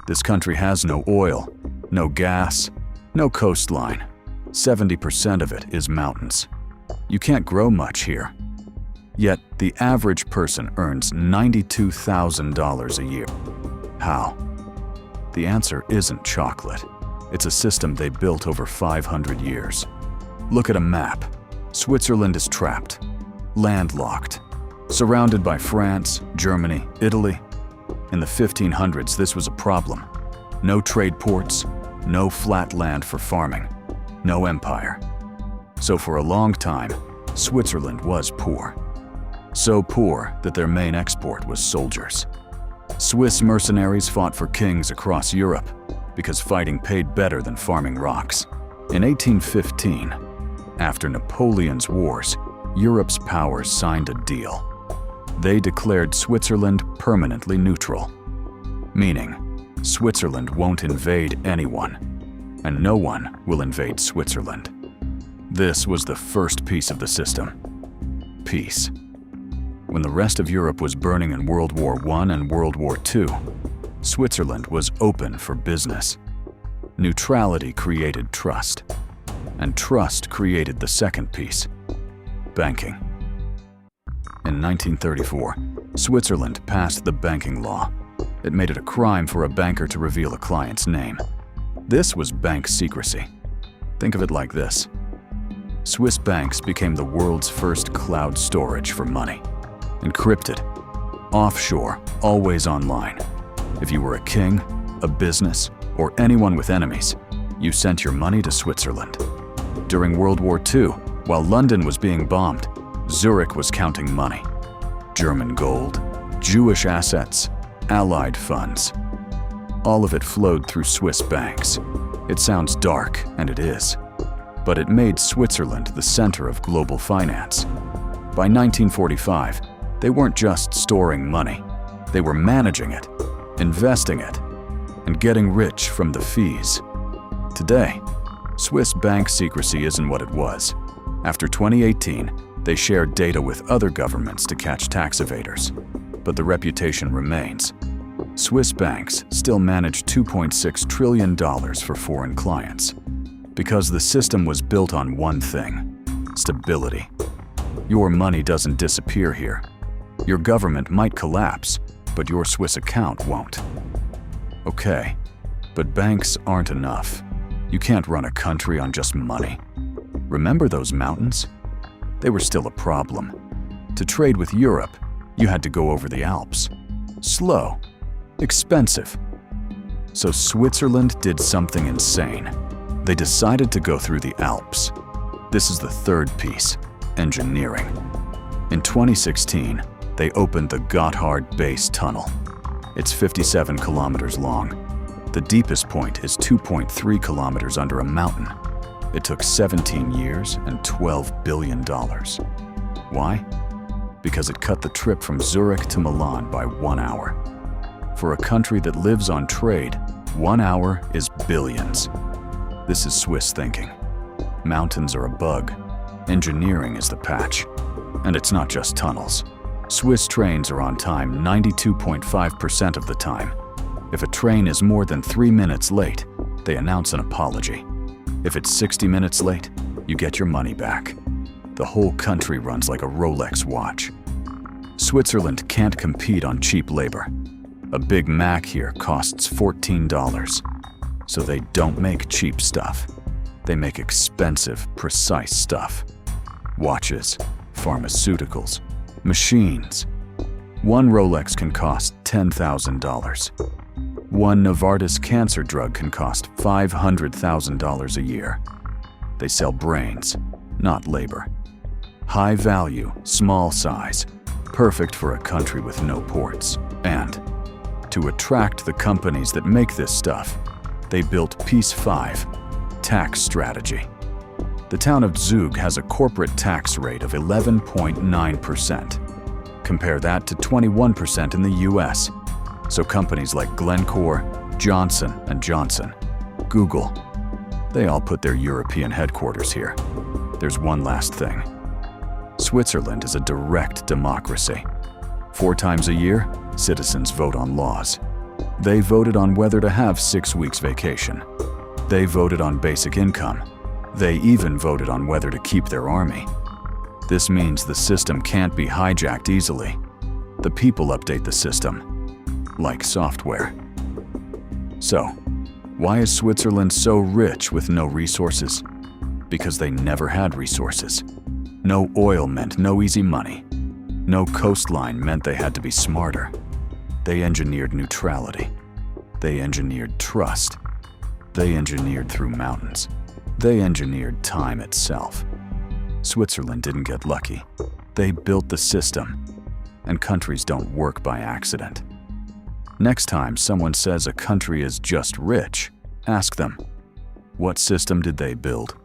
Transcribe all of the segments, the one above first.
This country has no oil, no gas, no coastline. 70% of it is mountains. You can't grow much here. Yet, the average person earns $92,000 a year. How? The answer isn't chocolate. It's a system they built over 500 years. Look at a map. Switzerland is trapped, landlocked, surrounded by France, Germany, Italy. In the 1500s, this was a problem. No trade ports, no flat land for farming, no empire. So for a long time, Switzerland was poor. So poor that their main export was soldiers. Swiss mercenaries fought for kings across Europe because fighting paid better than farming rocks. In 1815, after Napoleon's wars, Europe's powers signed a deal. They declared Switzerland permanently neutral, meaning Switzerland won't invade anyone, and no one will invade Switzerland. This was the first piece of the system. Peace. When the rest of Europe was burning in World War I and World War II, Switzerland was open for business. Neutrality created trust, and trust created the second piece, banking. In 1934, Switzerland passed the banking law. It made it a crime for a banker to reveal a client's name. This was bank secrecy. Think of it like this. Swiss banks became the world's first cloud storage for money. Encrypted, offshore, always online. If you were a king, a business, or anyone with enemies, you sent your money to Switzerland. During World War II, while London was being bombed, Zurich was counting money. German gold, Jewish assets, Allied funds. All of it flowed through Swiss banks. It sounds dark, and it is. But it made Switzerland the center of global finance. By 1945, they weren't just storing money. They were managing it, investing it, and getting rich from the fees. Today, Swiss bank secrecy isn't what it was. After 2018, they shared data with other governments to catch tax evaders. But the reputation remains. Swiss banks still manage $2.6 trillion for foreign clients. Because the system was built on one thing: stability. Your money doesn't disappear here. Your government might collapse, but your Swiss account won't. Okay, but banks aren't enough. You can't run a country on just money. Remember those mountains? They were still a problem. To trade with Europe, you had to go over the Alps. Slow, expensive. So Switzerland did something insane. They decided to go through the Alps. This is the third piece, engineering. In 2016, they opened the Gotthard Base Tunnel. It's 57 kilometers long. The deepest point is 2.3 kilometers under a mountain. It took 17 years and $12 billion. Why? Because it cut the trip from Zurich to Milan by 1 hour. For a country that lives on trade, 1 hour is billions. This is Swiss thinking. Mountains are a bug. Engineering is the patch. And it's not just tunnels. Swiss trains are on time 92.5% of the time. If a train is more than 3 minutes late, they announce an apology. If it's 60 minutes late, you get your money back. The whole country runs like a Rolex watch. Switzerland can't compete on cheap labor. A Big Mac here costs $14. So they don't make cheap stuff. They make expensive, precise stuff. Watches, pharmaceuticals, machines. One Rolex can cost $10,000. One Novartis cancer drug can cost $500,000 a year. They sell brains, not labor. High value, small size, perfect for a country with no ports. And to attract the companies that make this stuff, they built Piece 5, tax strategy. The town of Zug has a corporate tax rate of 11.9%. Compare that to 21% in the US. So companies like Glencore, Johnson & Johnson, Google, they all put their European headquarters here. There's one last thing. Switzerland is a direct democracy. 4 times a year, citizens vote on laws. They voted on whether to have 6 weeks vacation. They voted on basic income. They even voted on whether to keep their army. This means the system can't be hijacked easily. The people update the system, like software. So, why is Switzerland so rich with no resources? Because they never had resources. No oil meant no easy money. No coastline meant they had to be smarter. They engineered neutrality. They engineered trust. They engineered through mountains. They engineered time itself. Switzerland didn't get lucky. They built the system. And countries don't work by accident. Next time someone says a country is just rich, ask them, what system did they build?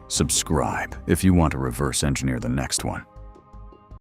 Subscribe if you want to reverse engineer the next one.